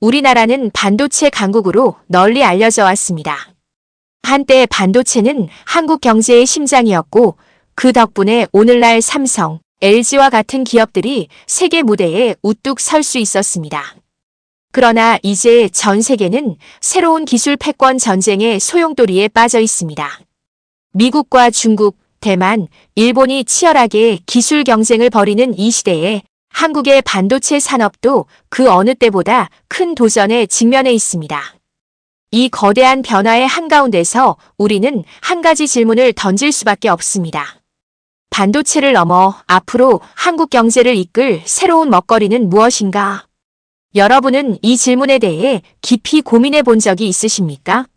우리나라는 반도체 강국으로 널리 알려져 왔습니다. 한때 반도체는 한국 경제의 심장이었고 그 덕분에 오늘날 삼성, LG와 같은 기업들이 세계 무대에 우뚝 설 수 있었습니다. 그러나 이제 전 세계는 새로운 기술 패권 전쟁의 소용돌이에 빠져 있습니다. 미국과 중국, 대만, 일본이 치열하게 기술 경쟁을 벌이는 이 시대에 한국의 반도체 산업도 그 어느 때보다 큰 도전에 직면해 있습니다. 이 거대한 변화의 한가운데서 우리는 한 가지 질문을 던질 수밖에 없습니다. 반도체를 넘어 앞으로 한국 경제를 이끌 새로운 먹거리는 무엇인가? 여러분은 이 질문에 대해 깊이 고민해 본 적이 있으십니까?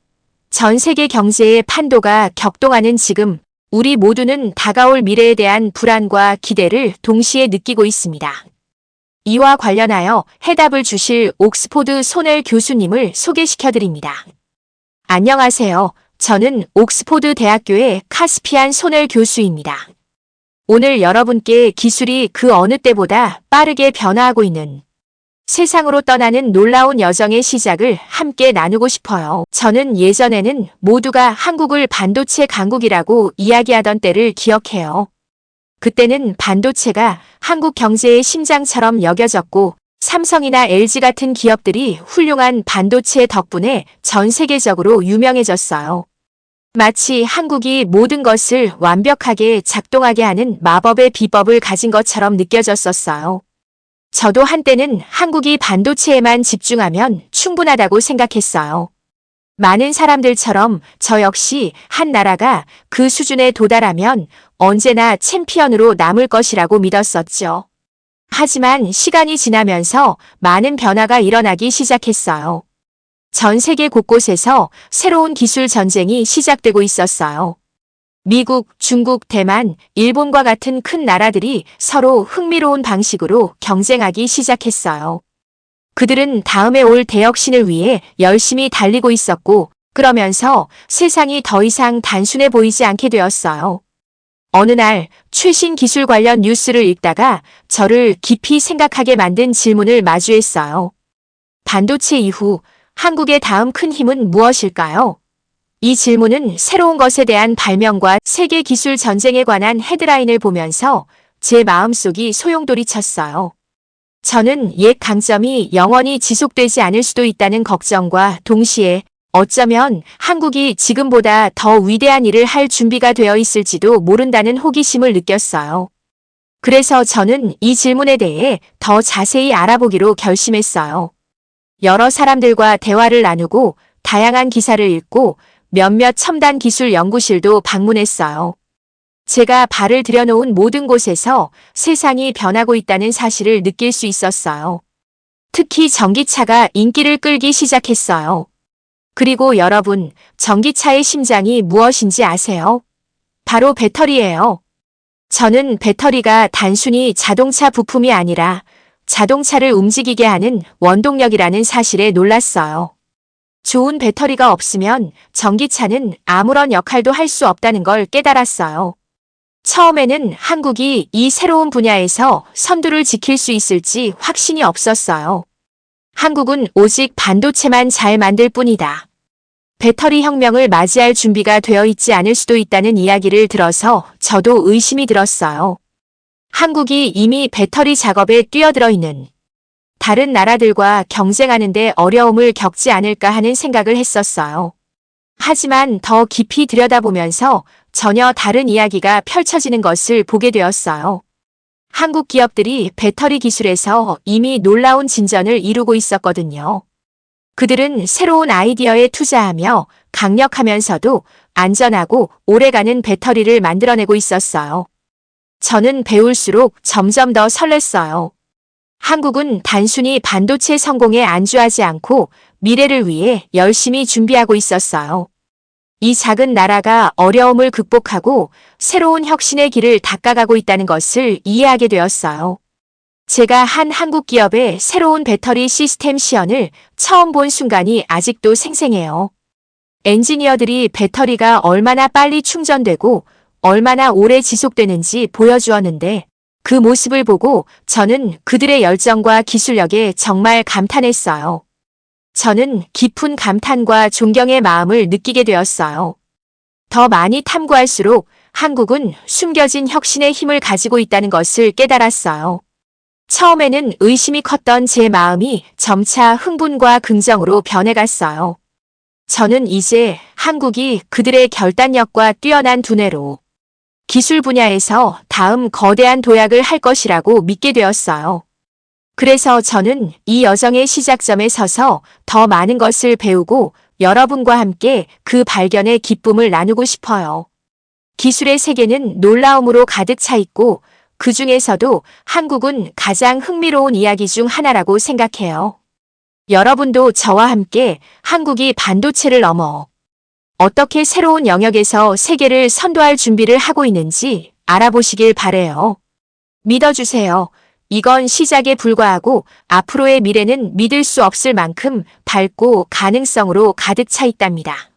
전 세계 경제의 판도가 격동하는 지금, 우리 모두는 다가올 미래에 대한 불안과 기대를 동시에 느끼고 있습니다. 이와 관련하여 해답을 주실 옥스포드 손엘 교수님을 소개시켜 드립니다. 안녕하세요. 저는 옥스포드 대학교의 카스피안 손엘 교수입니다. 오늘 여러분께 기술이 그 어느 때보다 빠르게 변화하고 있는 세상으로 떠나는 놀라운 여정의 시작을 함께 나누고 싶어요. 저는 예전에는 모두가 한국을 반도체 강국이라고 이야기하던 때를 기억해요. 그때는 반도체가 한국 경제의 심장처럼 여겨졌고 삼성이나 LG 같은 기업들이 훌륭한 반도체 덕분에 전 세계적으로 유명해졌어요. 마치 한국이 모든 것을 완벽하게 작동하게 하는 마법의 비법을 가진 것처럼 느껴졌었어요. 저도 한때는 한국이 반도체에만 집중하면 충분하다고 생각했어요. 많은 사람들처럼 저 역시 한 나라가 그 수준에 도달하면 언제나 챔피언으로 남을 것이라고 믿었었죠. 하지만 시간이 지나면서 많은 변화가 일어나기 시작했어요. 전 세계 곳곳에서 새로운 기술 전쟁이 시작되고 있었어요. 미국, 중국, 대만, 일본과 같은 큰 나라들이 서로 흥미로운 방식으로 경쟁하기 시작했어요. 그들은 다음에 올 대혁신을 위해 열심히 달리고 있었고, 그러면서 세상이 더 이상 단순해 보이지 않게 되었어요. 어느 날 최신 기술 관련 뉴스를 읽다가 저를 깊이 생각하게 만든 질문을 마주했어요. 반도체 이후 한국의 다음 큰 힘은 무엇일까요? 이 질문은 새로운 것에 대한 발명과 세계 기술 전쟁에 관한 헤드라인을 보면서 제 마음속이 소용돌이쳤어요. 저는 옛 강점이 영원히 지속되지 않을 수도 있다는 걱정과 동시에 어쩌면 한국이 지금보다 더 위대한 일을 할 준비가 되어 있을지도 모른다는 호기심을 느꼈어요. 그래서 저는 이 질문에 대해 더 자세히 알아보기로 결심했어요. 여러 사람들과 대화를 나누고 다양한 기사를 읽고 몇몇 첨단 기술 연구실도 방문했어요. 제가 발을 들여놓은 모든 곳에서 세상이 변하고 있다는 사실을 느낄 수 있었어요. 특히 전기차가 인기를 끌기 시작했어요. 그리고 여러분, 전기차의 심장이 무엇인지 아세요? 바로 배터리예요. 저는 배터리가 단순히 자동차 부품이 아니라 자동차를 움직이게 하는 원동력이라는 사실에 놀랐어요. 좋은 배터리가 없으면 전기차는 아무런 역할도 할 수 없다는 걸 깨달았어요. 처음에는 한국이 이 새로운 분야에서 선두를 지킬 수 있을지 확신이 없었어요. 한국은 오직 반도체만 잘 만들 뿐이다. 배터리 혁명을 맞이할 준비가 되어 있지 않을 수도 있다는 이야기를 들어서 저도 의심이 들었어요. 한국이 이미 배터리 작업에 뛰어들어 있는 다른 나라들과 경쟁하는 데 어려움을 겪지 않을까 하는 생각을 했었어요. 하지만 더 깊이 들여다보면서 전혀 다른 이야기가 펼쳐지는 것을 보게 되었어요. 한국 기업들이 배터리 기술에서 이미 놀라운 진전을 이루고 있었거든요. 그들은 새로운 아이디어에 투자하며 강력하면서도 안전하고 오래가는 배터리를 만들어내고 있었어요. 저는 배울수록 점점 더 설렜어요. 한국은 단순히 반도체 성공에 안주하지 않고 미래를 위해 열심히 준비하고 있었어요. 이 작은 나라가 어려움을 극복하고 새로운 혁신의 길을 닦아가고 있다는 것을 이해하게 되었어요. 제가 한 한국 기업의 새로운 배터리 시스템 시연을 처음 본 순간이 아직도 생생해요. 엔지니어들이 배터리가 얼마나 빨리 충전되고 얼마나 오래 지속되는지 보여주었는데 그 모습을 보고 저는 그들의 열정과 기술력에 정말 감탄했어요. 저는 깊은 감탄과 존경의 마음을 느끼게 되었어요. 더 많이 탐구할수록 한국은 숨겨진 혁신의 힘을 가지고 있다는 것을 깨달았어요. 처음에는 의심이 컸던 제 마음이 점차 흥분과 긍정으로 변해갔어요. 저는 이제 한국이 그들의 결단력과 뛰어난 두뇌로 기술 분야에서 다음 거대한 도약을 할 것이라고 믿게 되었어요. 그래서 저는 이 여정의 시작점에 서서 더 많은 것을 배우고 여러분과 함께 그 발견의 기쁨을 나누고 싶어요. 기술의 세계는 놀라움으로 가득 차 있고 그 중에서도 한국은 가장 흥미로운 이야기 중 하나라고 생각해요. 여러분도 저와 함께 한국이 반도체를 넘어 어떻게 새로운 영역에서 세계를 선도할 준비를 하고 있는지 알아보시길 바래요. 믿어주세요. 이건 시작에 불과하고 앞으로의 미래는 믿을 수 없을 만큼 밝고 가능성으로 가득 차 있답니다.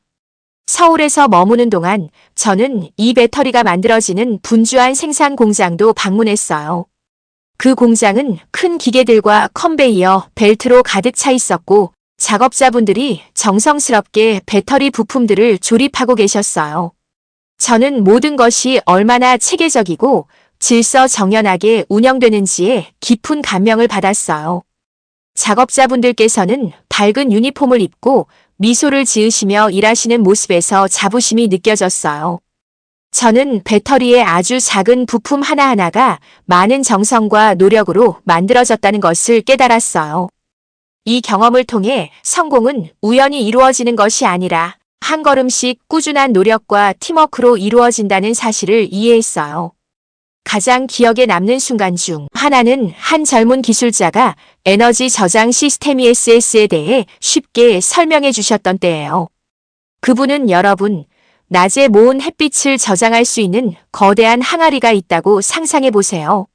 서울에서 머무는 동안 저는 이 배터리가 만들어지는 분주한 생산 공장도 방문했어요. 그 공장은 큰 기계들과 컨베이어, 벨트로 가득 차 있었고 작업자분들이 정성스럽게 배터리 부품들을 조립하고 계셨어요. 저는 모든 것이 얼마나 체계적이고 질서정연하게 운영되는지에 깊은 감명을 받았어요. 작업자분들께서는 밝은 유니폼을 입고 미소를 지으시며 일하시는 모습에서 자부심이 느껴졌어요. 저는 배터리의 아주 작은 부품 하나하나가 많은 정성과 노력으로 만들어졌다는 것을 깨달았어요. 이 경험을 통해 성공은 우연히 이루어지는 것이 아니라 한 걸음씩 꾸준한 노력과 팀워크로 이루어진다는 사실을 이해했어요. 가장 기억에 남는 순간 중 하나는 한 젊은 기술자가 에너지 저장 시스템 ESS에 대해 쉽게 설명해 주셨던 때예요. 그분은 여러분, 낮에 모은 햇빛을 저장할 수 있는 거대한 항아리가 있다고 상상해 보세요.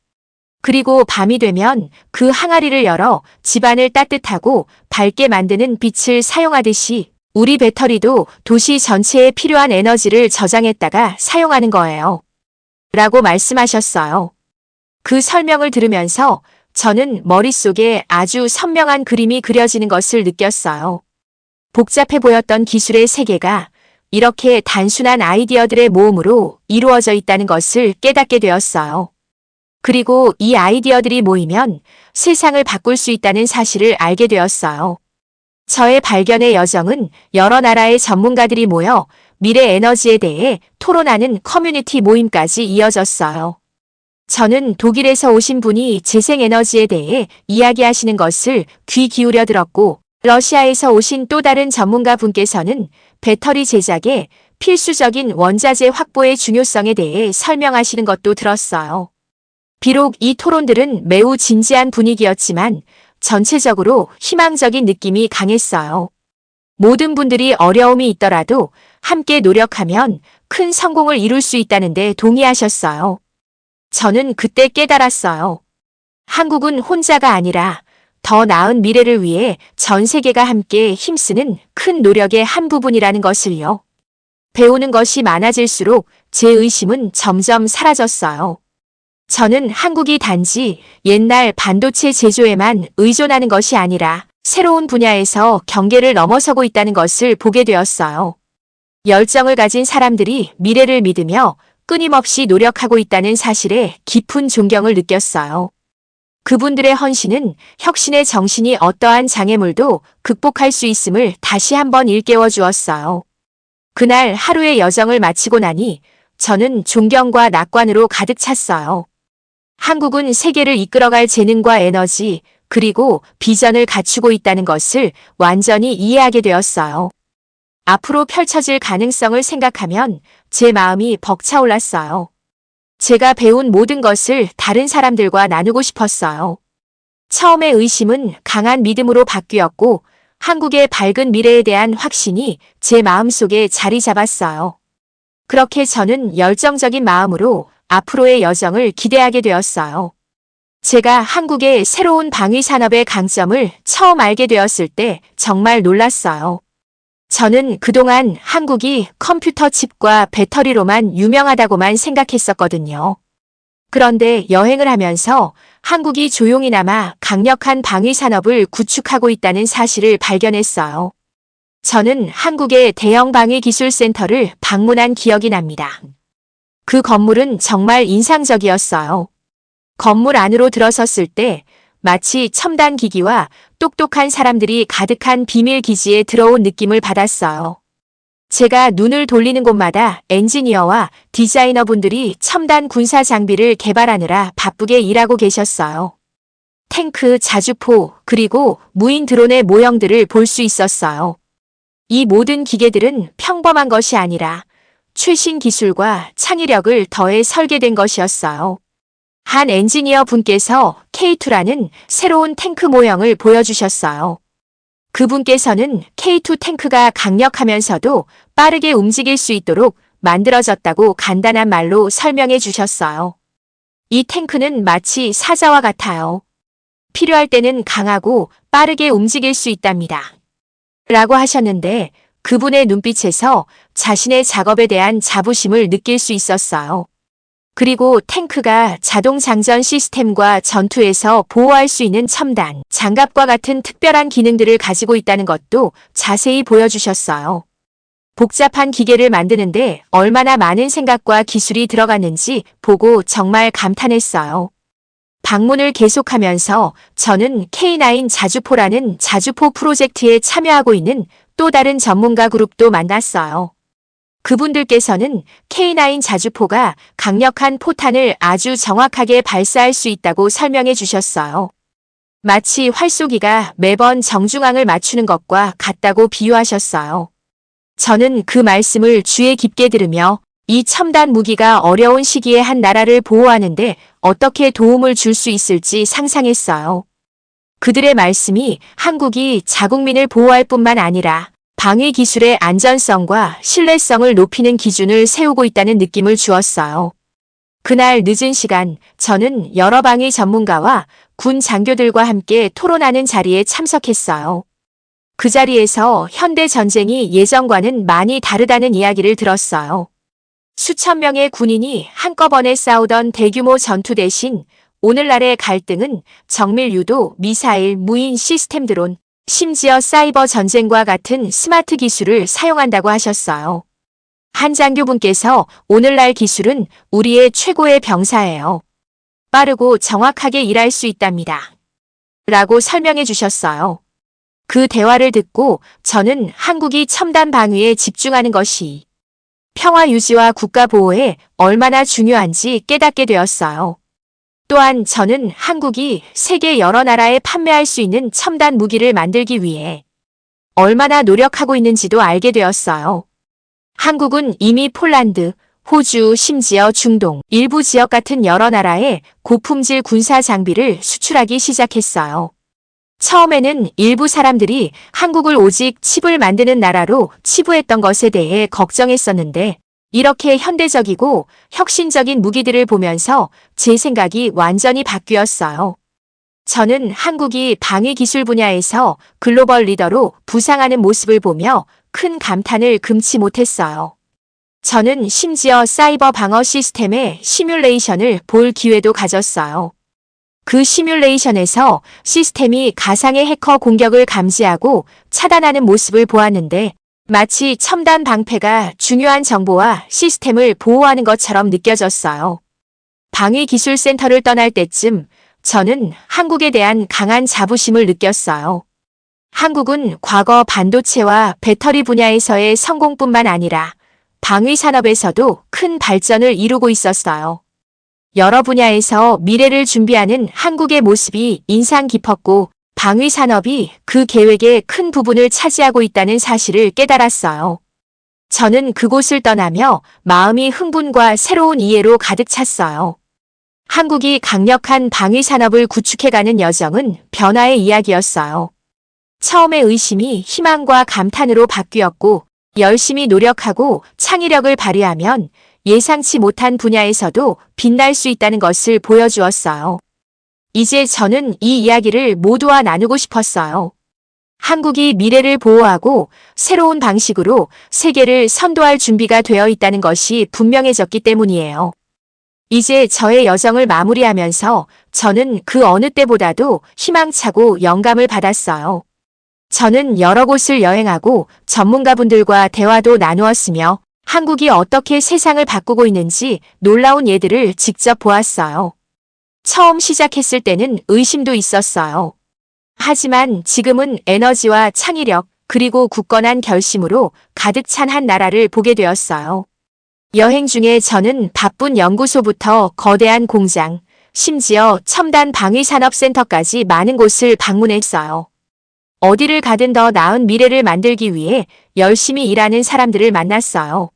그리고 밤이 되면 그 항아리를 열어 집안을 따뜻하고 밝게 만드는 빛을 사용하듯이 우리 배터리도 도시 전체에 필요한 에너지를 저장했다가 사용하는 거예요. 라고 말씀하셨어요. 그 설명을 들으면서 저는 머릿속에 아주 선명한 그림이 그려지는 것을 느꼈어요. 복잡해 보였던 기술의 세계가 이렇게 단순한 아이디어들의 모음으로 이루어져 있다는 것을 깨닫게 되었어요. 그리고 이 아이디어들이 모이면 세상을 바꿀 수 있다는 사실을 알게 되었어요. 저의 발견의 여정은 여러 나라의 전문가들이 모여 미래 에너지에 대해 토론하는 커뮤니티 모임까지 이어졌어요. 저는 독일에서 오신 분이 재생에너지에 대해 이야기하시는 것을 귀 기울여 들었고, 러시아에서 오신 또 다른 전문가 분께서는 배터리 제작에 필수적인 원자재 확보의 중요성에 대해 설명하시는 것도 들었어요. 비록 이 토론들은 매우 진지한 분위기였지만 전체적으로 희망적인 느낌이 강했어요. 모든 분들이 어려움이 있더라도 함께 노력하면 큰 성공을 이룰 수 있다는 데 동의하셨어요. 저는 그때 깨달았어요. 한국은 혼자가 아니라 더 나은 미래를 위해 전 세계가 함께 힘쓰는 큰 노력의 한 부분이라는 것을요. 배우는 것이 많아질수록 제 의심은 점점 사라졌어요. 저는 한국이 단지 옛날 반도체 제조에만 의존하는 것이 아니라 새로운 분야에서 경계를 넘어서고 있다는 것을 보게 되었어요. 열정을 가진 사람들이 미래를 믿으며 끊임없이 노력하고 있다는 사실에 깊은 존경을 느꼈어요. 그분들의 헌신은 혁신의 정신이 어떠한 장애물도 극복할 수 있음을 다시 한번 일깨워 주었어요. 그날 하루의 여정을 마치고 나니 저는 존경과 낙관으로 가득 찼어요. 한국은 세계를 이끌어갈 재능과 에너지, 그리고 비전을 갖추고 있다는 것을 완전히 이해하게 되었어요. 앞으로 펼쳐질 가능성을 생각하면 제 마음이 벅차올랐어요. 제가 배운 모든 것을 다른 사람들과 나누고 싶었어요. 처음의 의심은 강한 믿음으로 바뀌었고 한국의 밝은 미래에 대한 확신이 제 마음속에 자리 잡았어요. 그렇게 저는 열정적인 마음으로 앞으로의 여정을 기대하게 되었어요. 제가 한국의 새로운 방위 산업의 강점을 처음 알게 되었을 때 정말 놀랐어요. 저는 그동안 한국이 컴퓨터 칩과 배터리로만 유명하다고만 생각했었거든요. 그런데 여행을 하면서 한국이 조용히나마 강력한 방위 산업을 구축하고 있다는 사실을 발견했어요. 저는 한국의 대형 방위 기술센터를 방문한 기억이 납니다. 그 건물은 정말 인상적이었어요. 건물 안으로 들어섰을 때 마치 첨단 기기와 똑똑한 사람들이 가득한 비밀 기지에 들어온 느낌을 받았어요. 제가 눈을 돌리는 곳마다 엔지니어와 디자이너 분들이 첨단 군사 장비를 개발하느라 바쁘게 일하고 계셨어요. 탱크, 자주포, 그리고 무인 드론의 모형들을 볼 수 있었어요. 이 모든 기계들은 평범한 것이 아니라 최신 기술과 창의력을 더해 설계된 것이었어요. 한 엔지니어 분께서 K2라는 새로운 탱크 모형을 보여주셨어요. 그분께서는 K2 탱크가 강력하면서도 빠르게 움직일 수 있도록 만들어졌다고 간단한 말로 설명해 주셨어요. 이 탱크는 마치 사자와 같아요. 필요할 때는 강하고 빠르게 움직일 수 있답니다. 라고 하셨는데 그분의 눈빛에서 자신의 작업에 대한 자부심을 느낄 수 있었어요. 그리고 탱크가 자동 장전 시스템과 전투에서 보호할 수 있는 첨단 장갑과 같은 특별한 기능들을 가지고 있다는 것도 자세히 보여주셨어요. 복잡한 기계를 만드는데 얼마나 많은 생각과 기술이 들어갔는지 보고 정말 감탄했어요. 방문을 계속하면서 저는 K9 자주포라는 자주포 프로젝트에 참여하고 있는 또 다른 전문가 그룹도 만났어요. 그분들께서는 K9 자주포가 강력한 포탄을 아주 정확하게 발사할 수 있다고 설명해 주셨어요. 마치 활쏘기가 매번 정중앙을 맞추는 것과 같다고 비유하셨어요. 저는 그 말씀을 귀에 깊게 들으며 이 첨단 무기가 어려운 시기에 한 나라를 보호하는데 어떻게 도움을 줄 수 있을지 상상했어요. 그들의 말씀이 한국이 자국민을 보호할 뿐만 아니라 방위 기술의 안전성과 신뢰성을 높이는 기준을 세우고 있다는 느낌을 주었어요. 그날 늦은 시간, 저는 여러 방위 전문가와 군 장교들과 함께 토론하는 자리에 참석했어요. 그 자리에서 현대 전쟁이 예전과는 많이 다르다는 이야기를 들었어요. 수천 명의 군인이 한꺼번에 싸우던 대규모 전투 대신 오늘날의 갈등은 정밀 유도, 미사일, 무인 시스템 드론, 심지어 사이버 전쟁과 같은 스마트 기술을 사용한다고 하셨어요. 한 장교분께서 오늘날 기술은 우리의 최고의 병사예요. 빠르고 정확하게 일할 수 있답니다. 라고 설명해 주셨어요. 그 대화를 듣고 저는 한국이 첨단 방위에 집중하는 것이 평화 유지와 국가 보호에 얼마나 중요한지 깨닫게 되었어요. 또한 저는 한국이 세계 여러 나라에 판매할 수 있는 첨단 무기를 만들기 위해 얼마나 노력하고 있는지도 알게 되었어요. 한국은 이미 폴란드, 호주, 심지어 중동, 일부 지역 같은 여러 나라에 고품질 군사 장비를 수출하기 시작했어요. 처음에는 일부 사람들이 한국을 오직 칩을 만드는 나라로 치부했던 것에 대해 걱정했었는데 이렇게 현대적이고 혁신적인 무기들을 보면서 제 생각이 완전히 바뀌었어요. 저는 한국이 방위 기술 분야에서 글로벌 리더로 부상하는 모습을 보며 큰 감탄을 금치 못했어요. 저는 심지어 사이버 방어 시스템의 시뮬레이션을 볼 기회도 가졌어요. 그 시뮬레이션에서 시스템이 가상의 해커 공격을 감지하고 차단하는 모습을 보았는데 마치 첨단 방패가 중요한 정보와 시스템을 보호하는 것처럼 느껴졌어요. 방위기술센터를 떠날 때쯤 저는 한국에 대한 강한 자부심을 느꼈어요. 한국은 과거 반도체와 배터리 분야에서의 성공뿐만 아니라 방위 산업에서도 큰 발전을 이루고 있었어요. 여러 분야에서 미래를 준비하는 한국의 모습이 인상 깊었고 방위 산업이 그 계획의 큰 부분을 차지하고 있다는 사실을 깨달았어요. 저는 그곳을 떠나며 마음이 흥분과 새로운 이해로 가득 찼어요. 한국이 강력한 방위 산업을 구축해가는 여정은 변화의 이야기였어요. 처음의 의심이 희망과 감탄으로 바뀌었고 열심히 노력하고 창의력을 발휘하면 예상치 못한 분야에서도 빛날 수 있다는 것을 보여주었어요. 이제 저는 이 이야기를 모두와 나누고 싶었어요. 한국이 미래를 보호하고 새로운 방식으로 세계를 선도할 준비가 되어 있다는 것이 분명해졌기 때문이에요. 이제 저의 여정을 마무리하면서 저는 그 어느 때보다도 희망차고 영감을 받았어요. 저는 여러 곳을 여행하고 전문가분들과 대화도 나누었으며 한국이 어떻게 세상을 바꾸고 있는지 놀라운 예들을 직접 보았어요. 처음 시작했을 때는 의심도 있었어요. 하지만 지금은 에너지와 창의력 그리고 굳건한 결심으로 가득 찬 한 나라를 보게 되었어요. 여행 중에 저는 바쁜 연구소부터 거대한 공장, 심지어 첨단 방위산업센터까지 많은 곳을 방문했어요. 어디를 가든 더 나은 미래를 만들기 위해 열심히 일하는 사람들을 만났어요.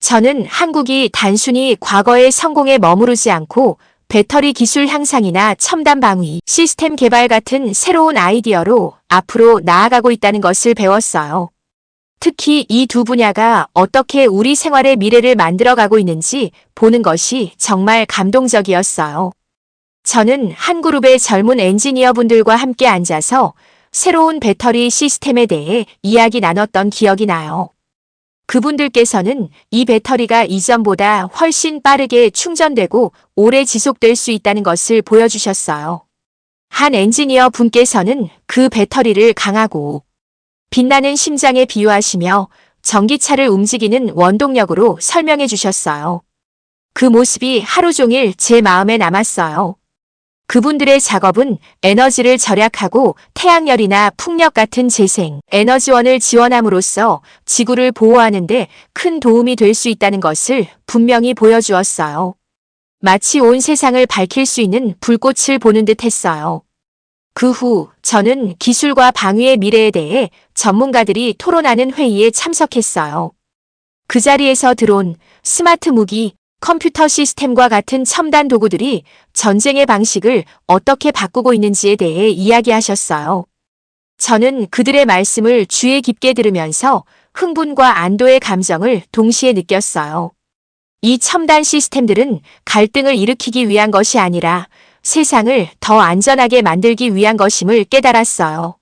저는 한국이 단순히 과거의 성공에 머무르지 않고 배터리 기술 향상이나 첨단 방위, 시스템 개발 같은 새로운 아이디어로 앞으로 나아가고 있다는 것을 배웠어요. 특히 이 두 분야가 어떻게 우리 생활의 미래를 만들어가고 있는지 보는 것이 정말 감동적이었어요. 저는 한 그룹의 젊은 엔지니어분들과 함께 앉아서 새로운 배터리 시스템에 대해 이야기 나눴던 기억이 나요. 그분들께서는 이 배터리가 이전보다 훨씬 빠르게 충전되고 오래 지속될 수 있다는 것을 보여주셨어요. 한 엔지니어 분께서는 그 배터리를 강하고 빛나는 심장에 비유하시며 전기차를 움직이는 원동력으로 설명해 주셨어요. 그 모습이 하루 종일 제 마음에 남았어요. 그분들의 작업은 에너지를 절약하고 태양열이나 풍력 같은 재생, 에너지원을 지원함으로써 지구를 보호하는 데 큰 도움이 될 수 있다는 것을 분명히 보여주었어요. 마치 온 세상을 밝힐 수 있는 불꽃을 보는 듯 했어요. 그 후 저는 기술과 방위의 미래에 대해 전문가들이 토론하는 회의에 참석했어요. 그 자리에서 드론, 스마트 무기, 컴퓨터 시스템과 같은 첨단 도구들이 전쟁의 방식을 어떻게 바꾸고 있는지에 대해 이야기하셨어요. 저는 그들의 말씀을 주의 깊게 들으면서 흥분과 안도의 감정을 동시에 느꼈어요. 이 첨단 시스템들은 갈등을 일으키기 위한 것이 아니라 세상을 더 안전하게 만들기 위한 것임을 깨달았어요.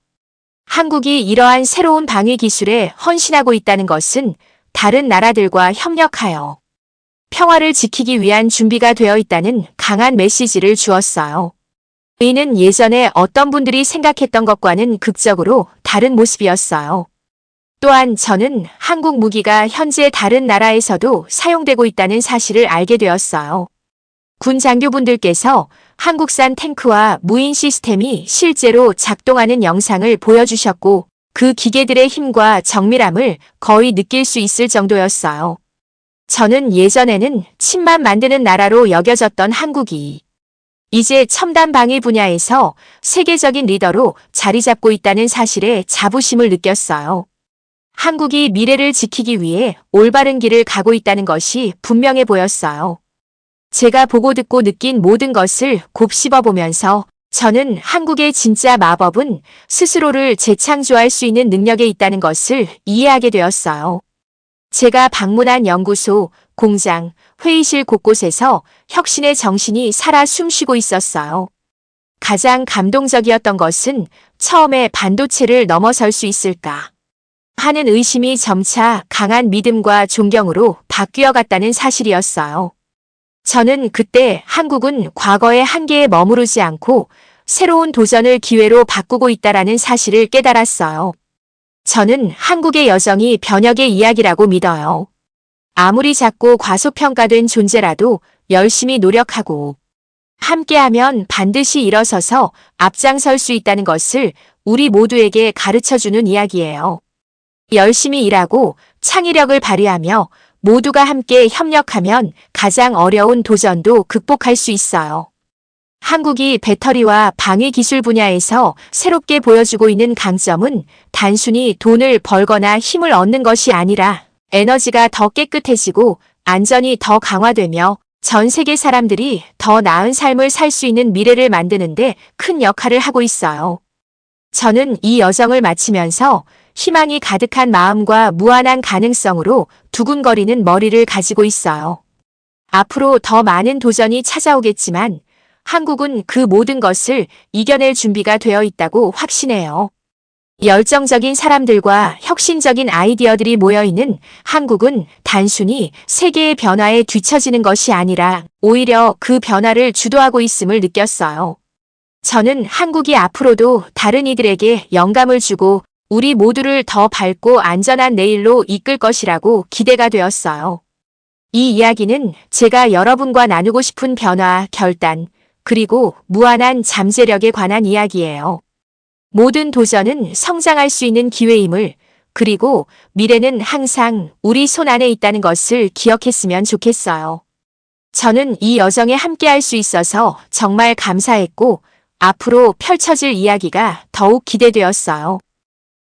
한국이 이러한 새로운 방위 기술에 헌신하고 있다는 것은 다른 나라들과 협력하여 평화를 지키기 위한 준비가 되어 있다는 강한 메시지를 주었어요. 이는 예전에 어떤 분들이 생각했던 것과는 극적으로 다른 모습이었어요. 또한 저는 한국 무기가 현재 다른 나라에서도 사용되고 있다는 사실을 알게 되었어요. 군 장교분들께서 한국산 탱크와 무인 시스템이 실제로 작동하는 영상을 보여주셨고 그 기계들의 힘과 정밀함을 거의 느낄 수 있을 정도였어요. 저는 예전에는 침만 만드는 나라로 여겨졌던 한국이 이제 첨단 방위 분야에서 세계적인 리더로 자리 잡고 있다는 사실에 자부심을 느꼈어요. 한국이 미래를 지키기 위해 올바른 길을 가고 있다는 것이 분명해 보였어요. 제가 보고 듣고 느낀 모든 것을 곱씹어 보면서 저는 한국의 진짜 마법은 스스로를 재창조할 수 있는 능력에 있다는 것을 이해하게 되었어요. 제가 방문한 연구소, 공장, 회의실 곳곳에서 혁신의 정신이 살아 숨쉬고 있었어요. 가장 감동적이었던 것은 처음에 반도체를 넘어설 수 있을까 하는 의심이 점차 강한 믿음과 존경으로 바뀌어 갔다는 사실이었어요. 저는 그때 한국은 과거의 한계에 머무르지 않고 새로운 도전을 기회로 바꾸고 있다는 사실을 깨달았어요. 저는 한국의 여정이 변혁의 이야기라고 믿어요. 아무리 작고 과소평가된 존재라도 열심히 노력하고 함께하면 반드시 일어서서 앞장설 수 있다는 것을 우리 모두에게 가르쳐주는 이야기예요. 열심히 일하고 창의력을 발휘하며 모두가 함께 협력하면 가장 어려운 도전도 극복할 수 있어요. 한국이 배터리와 방위 기술 분야에서 새롭게 보여주고 있는 강점은 단순히 돈을 벌거나 힘을 얻는 것이 아니라 에너지가 더 깨끗해지고 안전이 더 강화되며 전 세계 사람들이 더 나은 삶을 살 수 있는 미래를 만드는데 큰 역할을 하고 있어요. 저는 이 여정을 마치면서 희망이 가득한 마음과 무한한 가능성으로 두근거리는 머리를 가지고 있어요. 앞으로 더 많은 도전이 찾아오겠지만 한국은 그 모든 것을 이겨낼 준비가 되어 있다고 확신해요. 열정적인 사람들과 혁신적인 아이디어들이 모여있는 한국은 단순히 세계의 변화에 뒤처지는 것이 아니라 오히려 그 변화를 주도하고 있음을 느꼈어요. 저는 한국이 앞으로도 다른 이들에게 영감을 주고 우리 모두를 더 밝고 안전한 내일로 이끌 것이라고 기대가 되었어요. 이 이야기는 제가 여러분과 나누고 싶은 변화, 결단, 그리고 무한한 잠재력에 관한 이야기예요. 모든 도전은 성장할 수 있는 기회임을, 그리고 미래는 항상 우리 손 안에 있다는 것을 기억했으면 좋겠어요. 저는 이 여정에 함께할 수 있어서 정말 감사했고, 앞으로 펼쳐질 이야기가 더욱 기대되었어요.